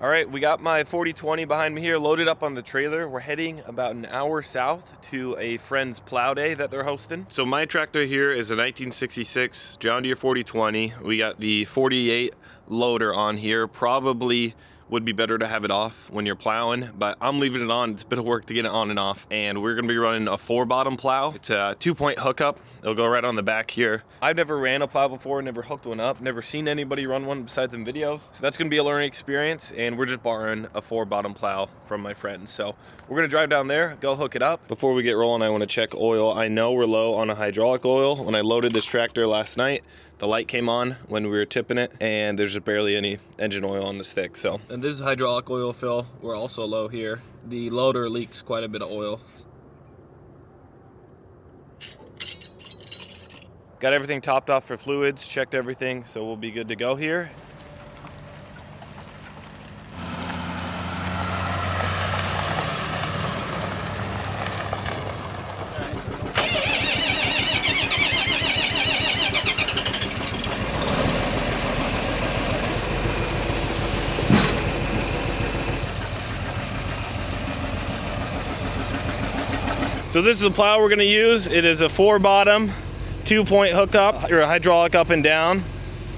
All right, we got my 4020 behind me here, loaded up on the trailer. We're heading about an hour south to a friend's plow day that they're hosting. So my tractor here is a 1966 John Deere 4020. We got the 48 loader on here. Probably would be better to have it off when you're plowing, but I'm leaving it on. It's a bit of work to get it on and off, and we're gonna be running a 4-bottom plow. It's a 2-point hookup. It'll go right on the back here. I've never ran a plow before, never hooked one up, never seen anybody run one besides in videos. So that's gonna be a learning experience, and we're just borrowing a 4-bottom plow from my friend. So we're gonna drive down there, go hook it up. Before we get rolling, I wanna check oil. I know we're low on a hydraulic oil. When I loaded this tractor last night, the light came on when we were tipping it, and there's just barely any engine oil on the stick. So, and this is hydraulic oil fill. We're also low here. The loader leaks quite a bit of oil. Got everything topped off for fluids, checked everything, so we'll be good to go here. So this is the plow we're gonna use. It is a 4-bottom, 2-point hookup, or a hydraulic up and down.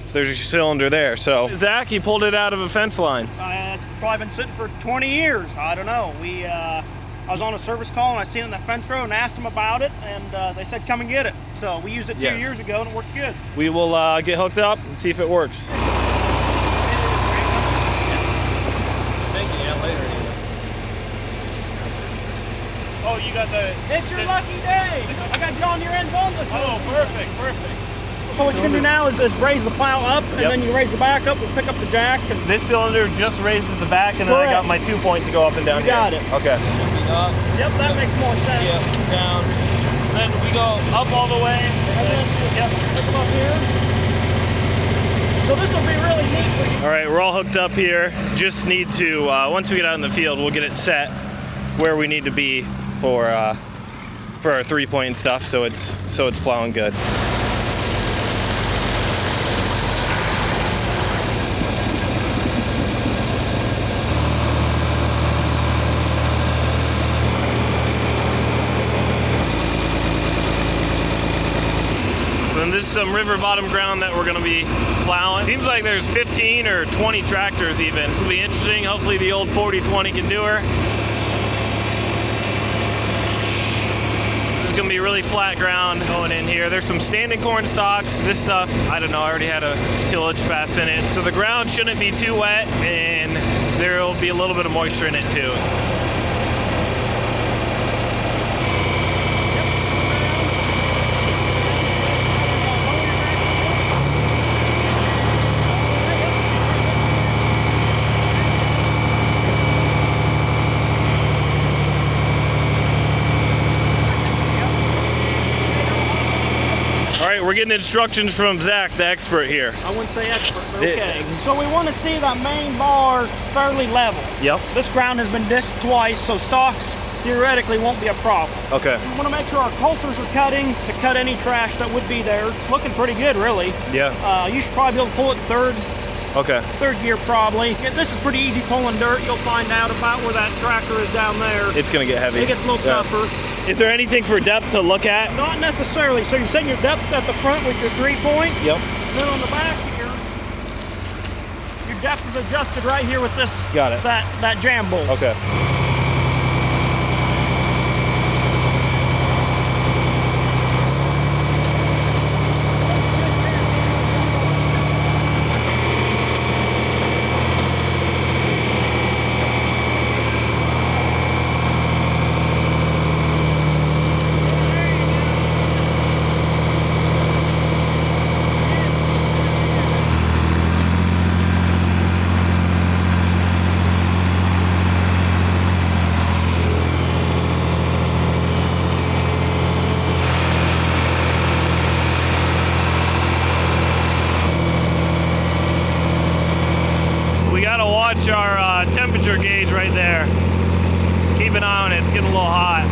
So there's your cylinder there. So Zach, he pulled it out of a fence line. It's probably been sitting for 20 years. I don't know. I was on a service call and I seen it in the fence row and asked them about it, and they said come and get it. So we used it 2 years ago and it worked good. We will get hooked up and see if it works. Thank you. Yeah, later. Oh, you got it's your lucky day! I got John Deere ends on this. Oh, perfect, perfect. So what you can do now is raise the plow up, and then you raise the back up, we'll pick up the jack. And this cylinder just raises the back, and then I got my 2-point to go up and down here. You got it. Okay. Yep, that makes more sense. Yep, down. So then we go up all the way, and then, pick them up here. So this will be really neat for you. All right, we're all hooked up here. Just need to, once we get out in the field, we'll get it set where we need to be for our 3-point and stuff, so it's plowing good. So then this is some river bottom ground that we're gonna be plowing. Seems like there's 15 or 20 tractors even. This will be interesting. Hopefully the old 4020 can do her. Gonna be really flat ground going in here. There's some standing corn stalks. This stuff, I don't know, I already had a tillage pass in it. So the ground shouldn't be too wet, and there'll be a little bit of moisture in it too. We're getting instructions from Zach, the expert here. I wouldn't say expert, but okay. So we want to see that main bar fairly level. Yep. This ground has been disked twice, so stalks theoretically won't be a problem. Okay. We want to make sure our coulters are cutting to cut any trash that would be there. Looking pretty good, really. Yeah. You should probably be able to pull it in third. Okay. Third gear probably. This is pretty easy pulling dirt. You'll find out about where that tractor is down there. It's gonna get heavy. It gets a little tougher. Is there anything for depth to look at? Not necessarily. So you're setting your depth at the front with your 3-point. Yep. Then on the back here, your depth is adjusted right here with this. Got it. That jam bolt. Okay. Watch our temperature gauge right there. Keep an eye on it, it's getting a little hot.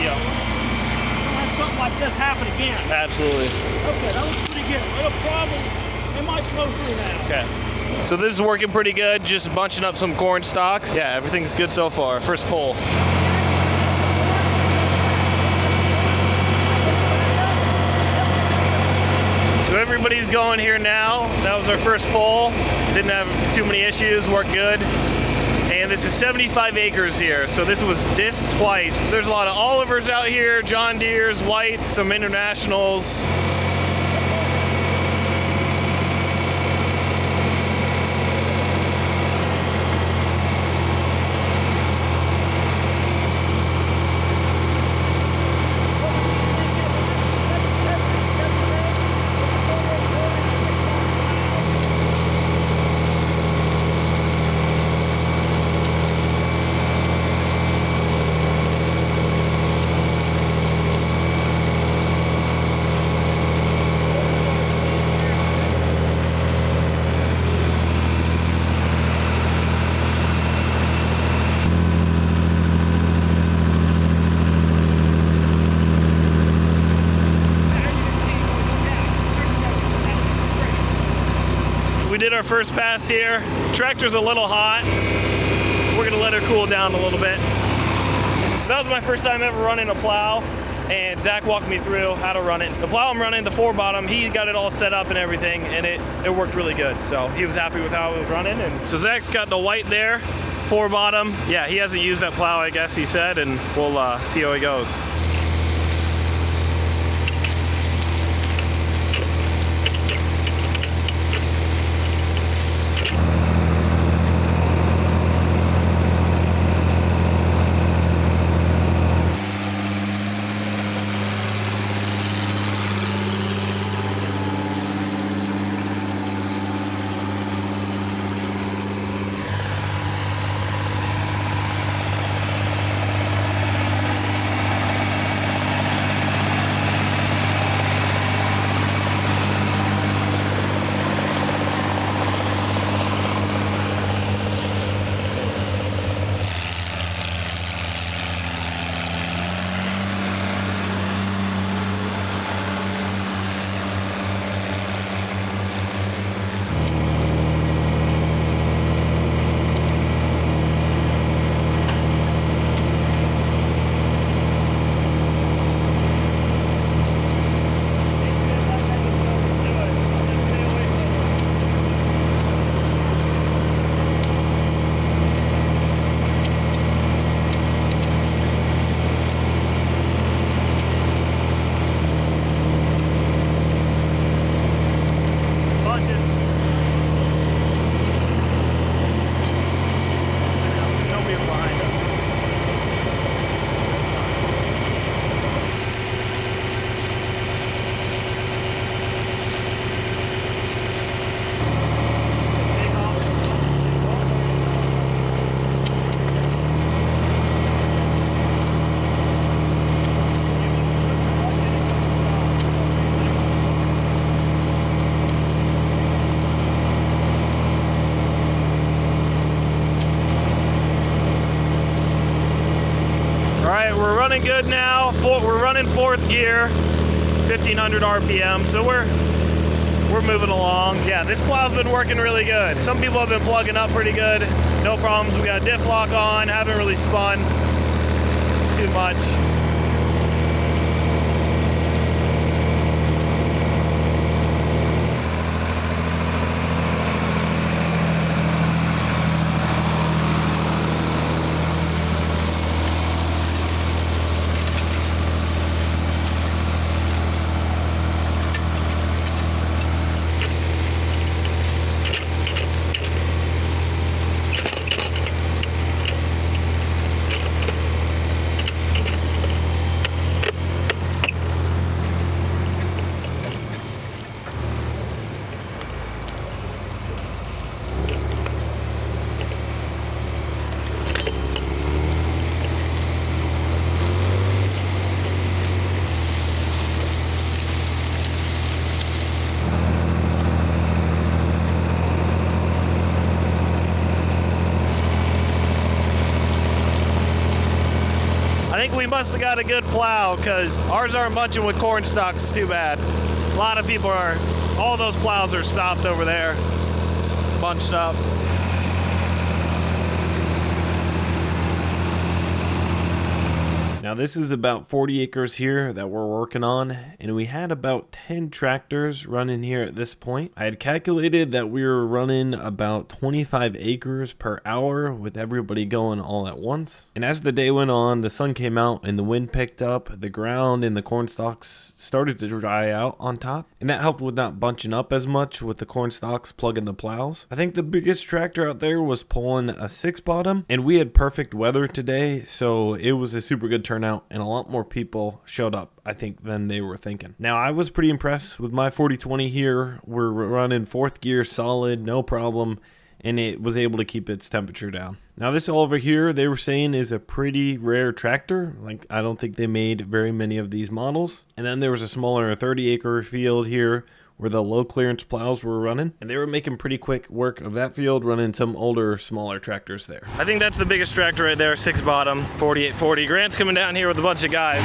Yeah. Have something like this happen again. Absolutely. Okay, that looks pretty good. Little problem. It might flow through now. Okay. So this is working pretty good, just bunching up some corn stalks. Yeah, everything's good so far. First pull. So everybody's going here now. That was our first pull. Didn't have too many issues, worked good. And this is 75 acres here. So this was disced twice. There's a lot of Olivers out here, John Deeres, Whites, some Internationals. We did our first pass here. Tractor's a little hot. We're gonna let her cool down a little bit. So that was my first time ever running a plow, and Zach walked me through how to run it. The plow I'm running, the 4-bottom, he got it all set up and everything, and it worked really good. So he was happy with how it was running. And so Zach's got the white there, 4-bottom. Yeah, he hasn't used that plow, I guess he said, and we'll see how he goes. We're running good now. We're running 4th gear, 1500 RPM, so we're moving along. Yeah, this plow's been working really good. Some people have been plugging up pretty good. No problems. We got a diff lock on. Haven't really spun too much. we must have got a good plow, because ours aren't bunching with corn stalks. It's too bad. A lot of people are, all those plows are stopped over there, bunched up. Now this is about 40 acres here that we're working on, and we had about 10 tractors running here at this point. I had calculated that we were running about 25 acres per hour with everybody going all at once. And as the day went on, the sun came out and the wind picked up, the ground and the corn stalks started to dry out on top, and that helped with not bunching up as much with the corn stalks plugging the plows. I think the biggest tractor out there was pulling a 6-bottom, and we had perfect weather today, so it was a super good turnout, and a lot more people showed up, I think, than they were thinking. Now, I was pretty impressed with my 4020 here. We're running 4th gear solid, no problem, and it was able to keep its temperature down. Now, this over here, they were saying is a pretty rare tractor. Like, I don't think they made very many of these models. And then there was a smaller 30-acre field here where the low clearance plows were running, and they were making pretty quick work of that field, running some older, smaller tractors there. I think that's the biggest tractor right there, 6-bottom, 4840. Grant's coming down here with a bunch of guys.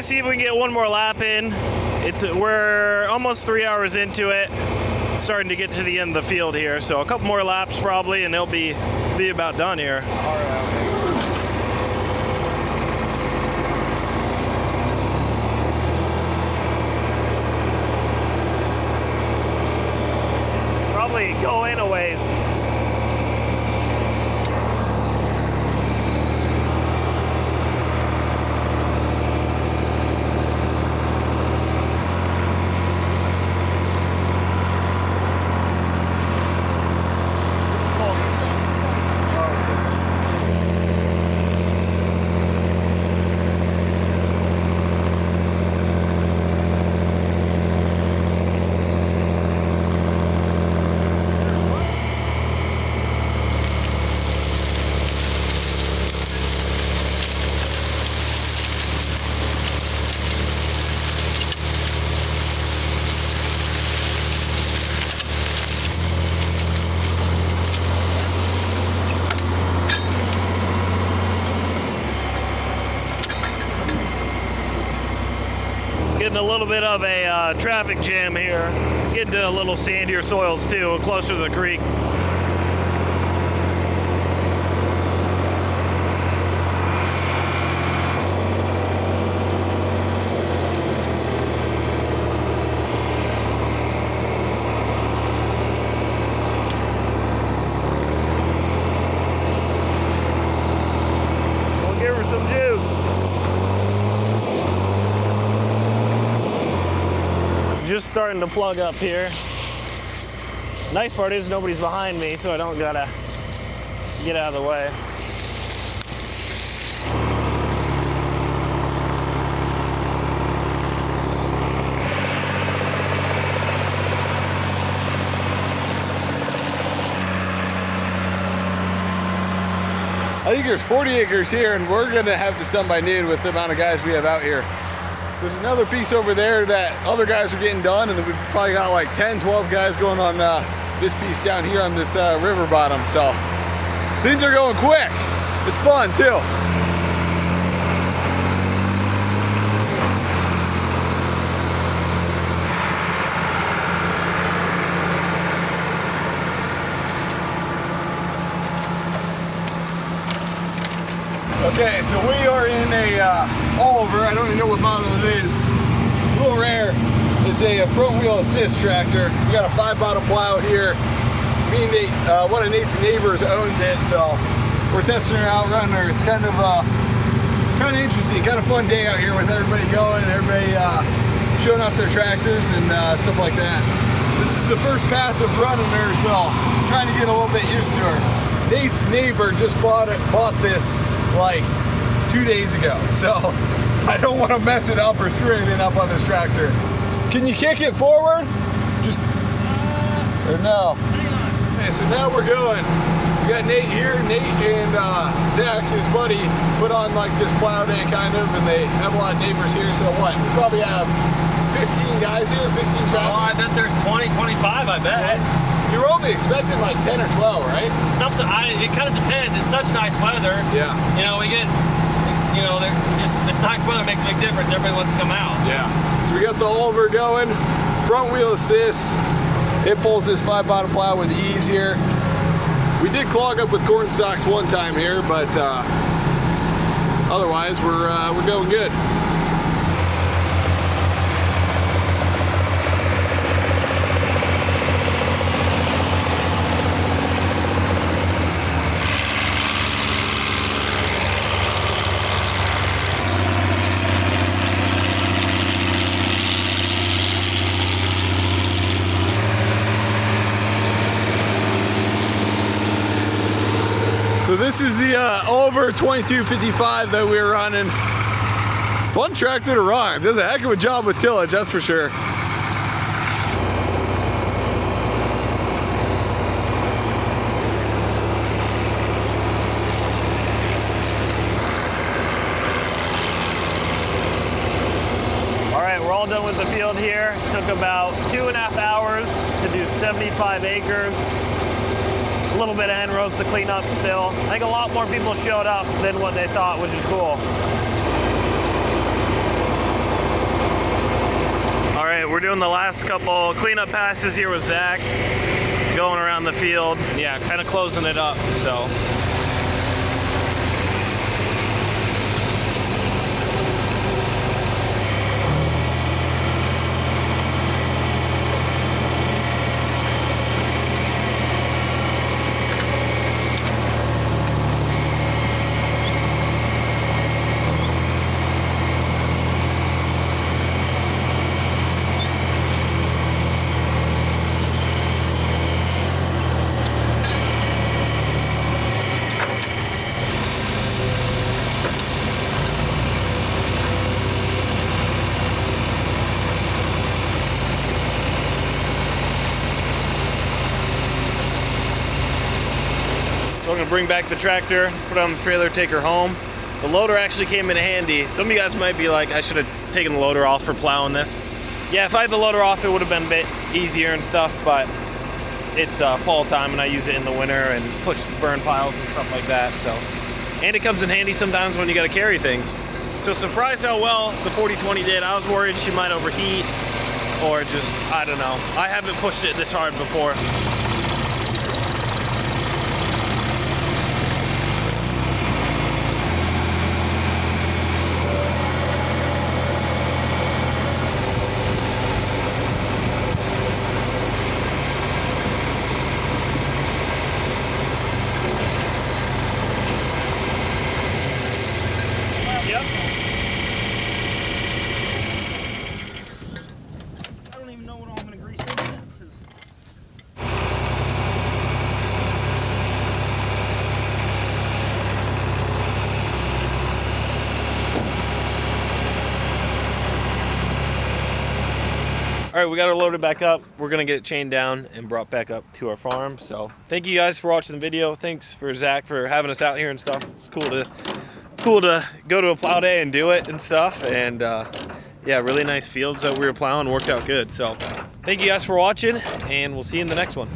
See if we can get one more lap in. We're almost 3 hours into it, starting to get to the end of the field here, so a couple more laps probably and it'll be about done here. All right. Probably go in a ways. Getting a little bit of a traffic jam here. Getting to a little sandier soils too, closer to the creek. We'll give her some juice. Just starting to plug up here. Nice part is nobody's behind me, so I don't gotta get out of the way. I think there's 40 acres here, and we're gonna have this done by noon with the amount of guys we have out here. There's another piece over there that other guys are getting done, and then we've probably got like 10, 12 guys going on this piece down here on this river bottom. So things are going quick. It's fun too. Okay, so we are in a Oliver. I don't even know what model it is. A little rare. It's a front wheel assist tractor. We got a 5-bottom plow here. Me and Nate, one of Nate's neighbors owns it, so we're testing her out, running her. It's kind of interesting, kind of fun day out here with everybody going, everybody showing off their tractors and stuff like that. This is the first pass of running her, so I'm trying to get a little bit used to her. Nate's neighbor just bought this like 2 days ago, so I don't want to mess it up or screw anything up on this tractor. Can you kick it forward? Just or no? Okay, so now we're going. We got Nate here. Nate and Zach, his buddy, put on like this plow day kind of, and they have a lot of neighbors here. So what? We probably have 15 guys here, 15 tractors. Oh, I bet there's 20, 25. I bet. You were only expecting like 10 or 12, right? Something. It kind of depends. It's such nice weather. Yeah. You know, we get. You know, it's nice weather makes a big difference. Everybody wants to come out. Yeah. So we got the Oliver going, front wheel assist. It pulls this 5-bottom plow with ease here. We did clog up with corn stalks one time here, but otherwise we're going good. So this is the Oliver 2255 that we were running. Fun tractor to run. Does a heck of a job with tillage, that's for sure. All right, we're all done with the field here. Took about 2.5 hours to do 75 acres. A little bit of hen rows to clean up still. I think a lot more people showed up than what they thought, which is cool. All right, we're doing the last couple cleanup passes here with Zach, going around the field. Yeah, kind of closing it up, so. So I'm gonna bring back the tractor, put it on the trailer, take her home. The loader actually came in handy. Some of you guys might be like, I should have taken the loader off for plowing this. Yeah, if I had the loader off, it would have been a bit easier and stuff, but it's fall time and I use it in the winter and push burn piles and stuff like that, so. And it comes in handy sometimes when you gotta carry things. So surprised how well the 4020 did. I was worried she might overheat or just, I don't know. I haven't pushed it this hard before. I don't even know what I'm going to grease in yet, 'cause All right, we got her loaded back up. We're gonna get it chained down and brought back up to our farm. So thank you guys for watching the video. Thanks for Zach for having us out here and stuff. It's cool to go to a plow day and do it and stuff. And yeah, really nice fields that we were plowing, worked out good. So thank you guys for watching, and we'll see you in the next one.